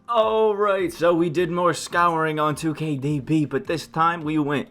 Alright, so we did more scouring on 2KDB, but this time we went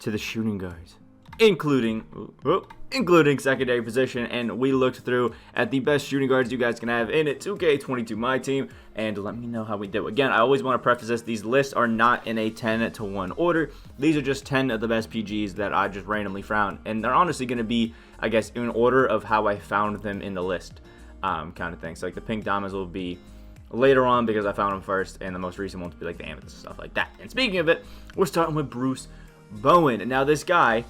to the shooting guards, including secondary position, and we looked through at the best shooting guards you guys can have in it, 2K22 MyTeam, and let me know how we did. Again, I always want to preface this, these lists are not in a 10-to-1 order. These are just 10 of the best PGs that I just randomly found, and they're honestly going to be, I guess, in order of how I found them in the list, kind of thing. So like the pink diamonds will be later on because I found them first, and the most recent ones will be like the amethyst and stuff like that. And speaking of it, we're starting with Bruce Bowen. Now this guy,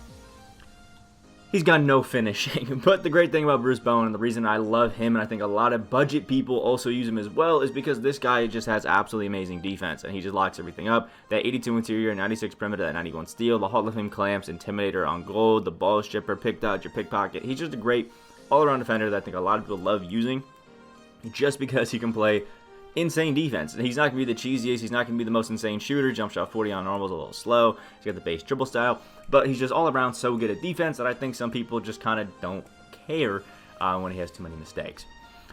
he's got no finishing, but the great thing about Bruce Bowen, and the reason I love him, and I think a lot of budget people also use him as well, is because this guy just has absolutely amazing defense, and he just locks everything up. That 82 interior, 96 perimeter, that 91 steal, the Hall of Fame clamps, intimidator on gold, the ball stripper, pick dodger, pickpocket. He's just a great all-around defender that I think a lot of people love using, just because he can play insane defense. And he's not going to be the cheesiest, he's not going to be the most insane shooter. Jump shot 40 on normal is a little slow. He's got the base dribble style, but he's just all around so good at defense that I think some people just kind of don't care when he has too many mistakes.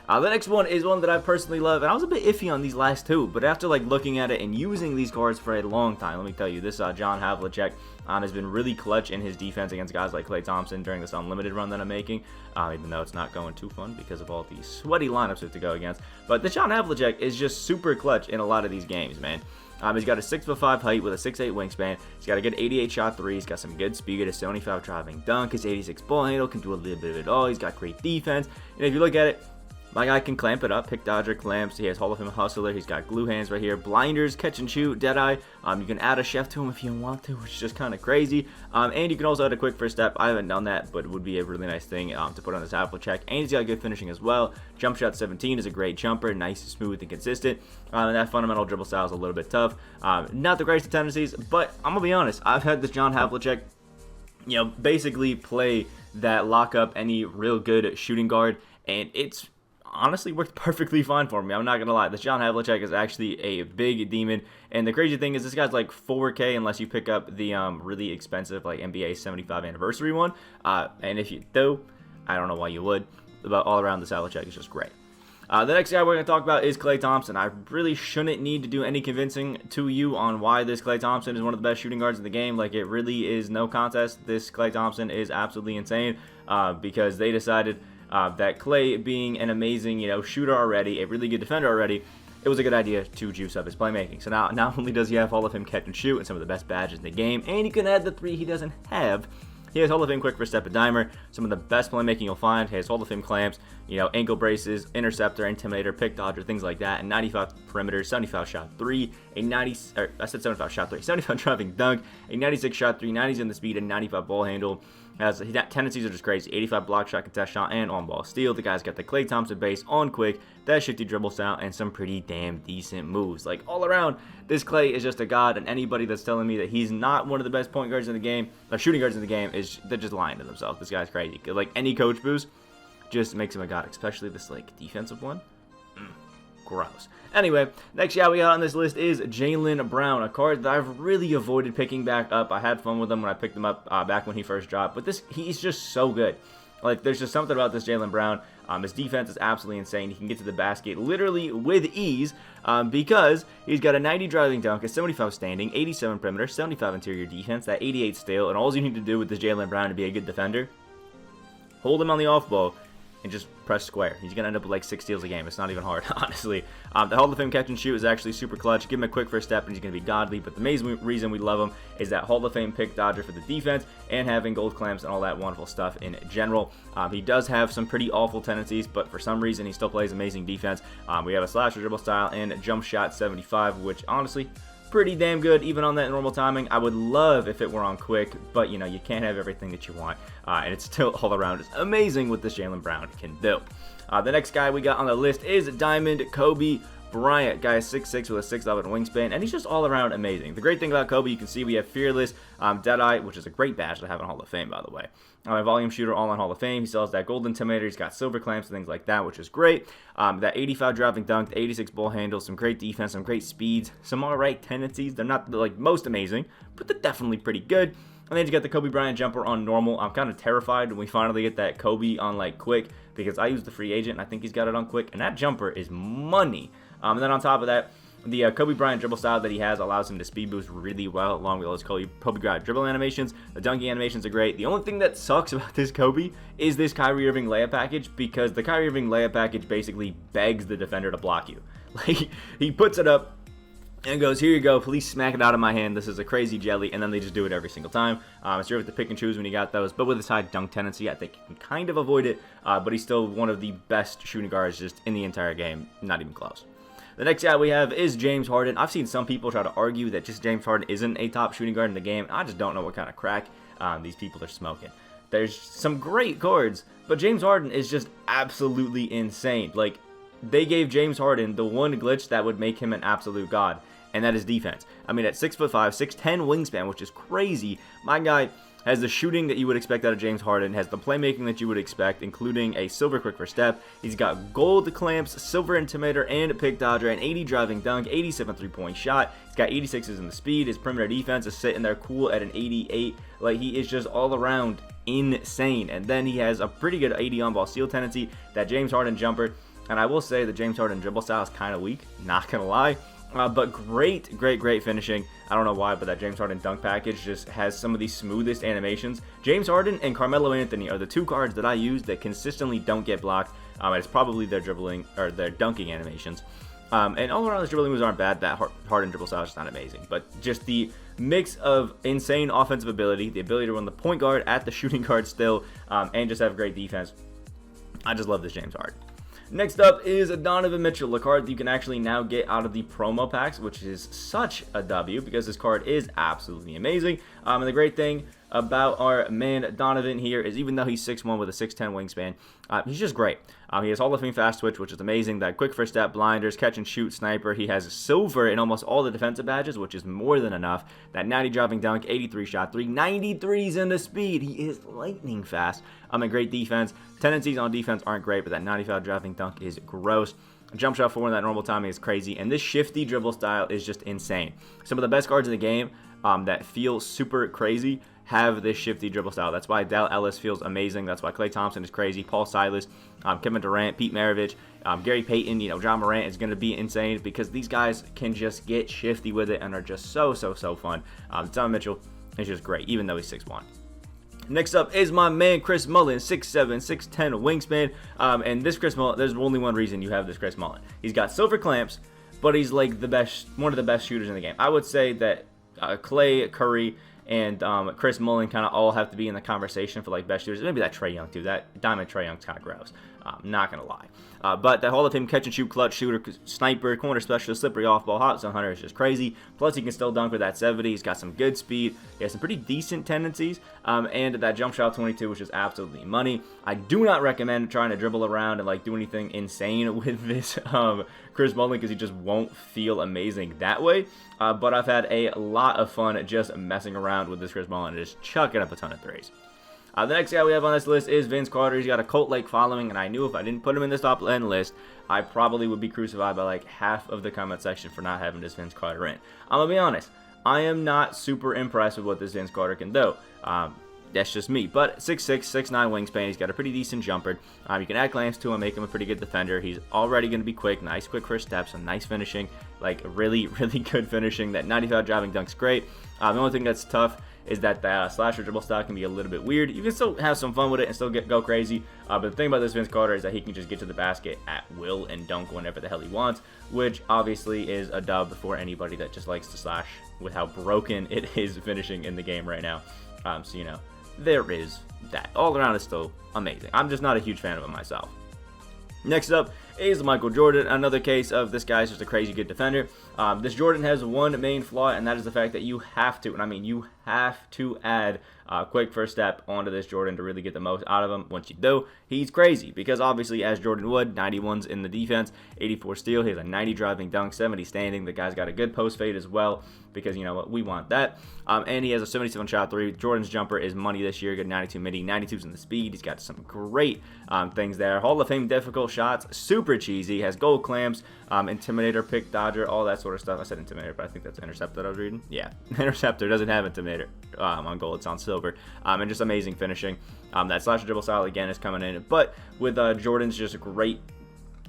The next one is one that I personally love, and I was a bit iffy on these last two, but after like looking at it and using these cards for a long time, let me tell you, this John Havlicek has been really clutch in his defense against guys like Klay Thompson during this unlimited run that I'm making, even though it's not going too fun because of all these sweaty lineups we have to go against. But the John Havlicek is just super clutch in a lot of these games, man. He's got a 6'5" height with a 6'8" wingspan. He's got a good 88 shot three. He's got some good speed, a 75 driving dunk. His 86 ball handle, can do a little bit of it all. He's got great defense. And if you look at it, my guy can clamp it up, pick dodger, clamps. He has Hall of Fame hustler. He's got glue hands right here, blinders, catch and shoot, deadeye. You can add a chef to him if you want to, which is just kind of crazy. And you can also add a quick first step. I haven't done that, but it would be a really nice thing to put on this Havlicek. And he's got good finishing as well. Jump shot 17 is a great jumper, nice, smooth, and consistent. And that fundamental dribble style is a little bit tough. Not the greatest of tendencies, but I'm gonna be honest. I've had this John Havlicek, basically play that lock up any real good shooting guard, and it's honestly worked perfectly fine for me. I'm not gonna lie, this John Havlicek is actually a big demon, and the crazy thing is this guy's like 4K unless you pick up the really expensive like NBA 75 anniversary one, and if you do, I don't know why you would, but all around this Havlicek is just great. The next guy we're going to talk about is Klay Thompson. I really shouldn't need to do any convincing to you on why this Klay Thompson is one of the best shooting guards in the game. Like, it really is no contest. This Klay Thompson is absolutely insane because they decided that Klay, being an amazing, shooter already, a really good defender already, it was a good idea to juice up his playmaking. So now, not only does he have Hall of Fame catch and shoot and some of the best badges in the game, and you can add the three he doesn't have. He has Hall of Fame quick first step and dimer, some of the best playmaking you'll find. He has Hall of Fame clamps, ankle braces, interceptor, intimidator, pick dodger, things like that. And 95 perimeter, 75 shot three, a 75 shot three, 75 driving dunk, a 96 shot three, 90s in the speed, and 95 ball handle. His tendencies are just crazy. 85 block shot, contest shot, and on-ball steal. The guy's got the Klay Thompson base on quick, that shifty dribble style, and some pretty damn decent moves. Like, all around, this Klay is just a god, and anybody that's telling me that he's not one of the best point guards in the game, or shooting guards in the game, they're just lying to themselves. This guy's crazy. Like, any coach boost just makes him a god, especially this, defensive one. Gross. Anyway, next guy we got on this list is Jalen Brown, a card that I've really avoided picking back up. I had fun with him when I picked him up back when he first dropped, but he's just so good. Like, there's just something about this Jalen Brown. His defense is absolutely insane. He can get to the basket literally with ease because he's got a 90 driving dunk, a 75 standing, 87 perimeter, 75 interior defense, that 88 steal, and all you need to do with this Jalen Brown to be a good defender, hold him on the off ball, and just press square. He's going to end up with like 6 steals a game. It's not even hard, honestly. The Hall of Fame catch and shoot is actually super clutch. Give him a quick first step and he's going to be godly. But the main reason we love him is that Hall of Fame pick dodger for the defense and having gold clamps and all that wonderful stuff in general. He does have some pretty awful tendencies, but for some reason he still plays amazing defense. We have a slasher dribble style and jump shot 75, which honestly, pretty damn good even on that normal timing. I would love if it were on quick, but you can't have everything that you want, and it's still all around. It's amazing what this Jalen Brown can do. The next guy we got on the list is Diamond Kobe Bryant. Guy is 6'6" with a 6'11" wingspan, and he's just all around amazing. The great thing about Kobe, you can see we have Fearless, Deadeye, which is a great badge to have in Hall of Fame, by the way. A volume shooter, all on Hall of Fame. He still has that gold intimidator. He's got silver clamps and things like that, which is great. That 85 driving dunk, the 86 ball handle, some great defense, some great speeds, some alright tendencies. They're not like most amazing, but they're definitely pretty good. And then you got the Kobe Bryant jumper on normal. I'm kind of terrified when we finally get that Kobe on like quick, because I use the free agent and I think he's got it on quick, and that jumper is money. And then on top of that, The Kobe Bryant dribble style that he has allows him to speed boost really well, along with those Kobe Bryant dribble animations. The dunking animations are great. The only thing that sucks about this Kobe is this Kyrie Irving layup package, because the Kyrie Irving layup package basically begs the defender to block you. Like, he puts it up and goes, here you go, please smack it out of my hand. This is a crazy jelly, and then they just do it every single time. So you have to pick and choose when you got those, but with his high dunk tendency, I think you can kind of avoid it, but he's still one of the best shooting guards just in the entire game, not even close. The next guy we have is James Harden. I've seen some people try to argue that just James Harden isn't a top shooting guard in the game. I just don't know what kind of crack these people are smoking. There's some great cards, but James Harden is just absolutely insane. Like, they gave James Harden the one glitch that would make him an absolute god, and that is defense. I mean, at 6'5", 6'10" wingspan, which is crazy, my guy has the shooting that you would expect out of James Harden, has the playmaking that you would expect, including a silver quick first step. He's got gold clamps, silver intimidator, and pick dodger, an 80 driving dunk, 87 three-point shot. He's got 86s in the speed. His perimeter defense is sitting there cool at an 88. Like, he is just all around insane. And then he has a pretty good 80 on-ball steal tendency, that James Harden jumper. And I will say the James Harden dribble style is kind of weak, not gonna lie. But great finishing. I don't know why, but that James Harden dunk package just has some of the smoothest animations. James Harden and Carmelo Anthony are the two cards that I use that consistently don't get blocked. It's probably their dribbling or their dunking animations. And all around, his dribbling moves aren't bad. That Harden dribble style is just not amazing. But just the mix of insane offensive ability, the ability to run the point guard at the shooting guard still, and just have great defense. I just love this James Harden. Next up is Donovan Mitchell, a card that you can actually now get out of the promo packs, which is such a W because this card is absolutely amazing. And the great thing about our man Donovan here is, even though he's 6'1" with a 6'10" wingspan, he's just great. He has Hall of Fame fast twitch, which is amazing. That quick first step, blinders, catch and shoot, sniper. He has silver in almost all the defensive badges, which is more than enough. That 90 driving dunk, 83 shot three, 93s in the speed. He is lightning fast. A great defense. Tendencies on defense aren't great, but that 95 driving dunk is gross. Jump shot forward, that normal timing is crazy, and this shifty dribble style is just insane. Some of the best cards in the game that feel super crazy have this shifty dribble style. That's why Dell Ellis feels amazing. That's why Klay Thompson is crazy. Paul Silas, Kevin Durant, Pete Maravich, Gary Payton, John Morant is going to be insane because these guys can just get shifty with it and are just so fun. Donovan Mitchell is just great, even though he's 6'1". Next up is my man Chris Mullin, 6'7", 6'10" wingspan. And this Chris Mullin, there's only one reason you have this Chris Mullin. He's got silver clamps, but he's like one of the best shooters in the game. I would say that Clay, Curry, and Chris Mullin kind of all have to be in the conversation for like best shooters. Maybe that Trae Young too. That Diamond Trae Young's kind of gross. Not gonna lie. But that Hall of Fame catch and shoot, clutch shooter, sniper, corner specialist, slippery off ball, hot zone hunter is just crazy. Plus he can still dunk with that 70. He's got some good speed. He has some pretty decent tendencies. And that jump shot 22, which is absolutely money. I do not recommend trying to dribble around and like do anything insane with this Chris Mullin, because he just won't feel amazing that way. But I've had a lot of fun just messing around with this Chris Mullin and just chucking up a ton of threes. The next guy we have on this list is Vince Carter. He's got a cult-like following, and I knew if I didn't put him in this top end list, I probably would be crucified by like half of the comment section for not having this Vince Carter in. I'm going to be honest. I am not super impressed with what this Vince Carter can do. That's just me. But 6'6", 6'9" wingspan. He's got a pretty decent jumper. You can add clamps to him, make him a pretty good defender. He's already going to be quick. Nice quick first steps, some nice finishing. Like really good finishing. That 95 driving dunk's great. The only thing that's tough is that the slasher dribble style can be a little bit weird. You can still have some fun with it and still go crazy. But the thing about this Vince Carter is that he can just get to the basket at will and dunk whenever the hell he wants, which obviously is a dub for anybody that just likes to slash with how broken it is finishing in the game right now. So, there is that. All around is still amazing. I'm just not a huge fan of it myself. Next up is Michael Jordan, another case of this guy's just a crazy good defender. This Jordan has one main flaw, and that is the fact that you have to, and I mean you have to add quick first step onto this Jordan to really get the most out of him. Once you do, he's crazy because obviously, as Jordan would, 91s in the defense, 84 steal, he has a 90 driving dunk, 70 standing. The guy's got a good post fade as well because you know what, we want that. And he has a 77 shot three. Jordan's jumper is money this year. Good 92 midi, 92s in the speed. He's got some great things there. Hall of Fame difficult shots, super cheesy. Has gold clamps, intimidator, pick dodger, all that sort of stuff. I said intimidator, but I think that's intercept that I was reading. Yeah, interceptor doesn't have intimidator on gold. It's on silver. And just amazing finishing. That slash dribble style again is coming in, but with Jordan's just great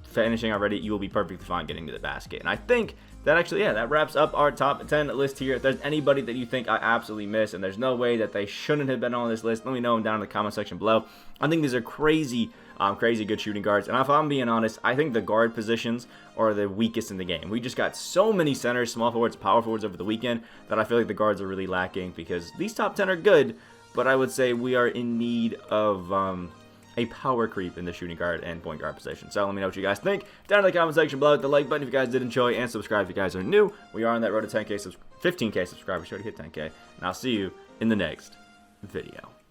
finishing already, you will be perfectly fine getting to the basket. And I think that wraps up our top 10 list here. If there's anybody that you think I absolutely missed, and there's no way that they shouldn't have been on this list, let me know down in the comment section below. I think these are crazy good shooting guards, and if I'm being honest, I think the guard positions are the weakest in the game. We just got so many centers, small forwards, power forwards over the weekend that I feel like the guards are really lacking, because these top 10 are good, but I would say we are in need of a power creep in the shooting guard and point guard position. So let me know what you guys think down in the comment section below. Hit the like button if you guys did enjoy, and subscribe if you guys are new. We are on that road to 10K, 15K subscribers. Sure to hit 10K, and I'll see you in the next video.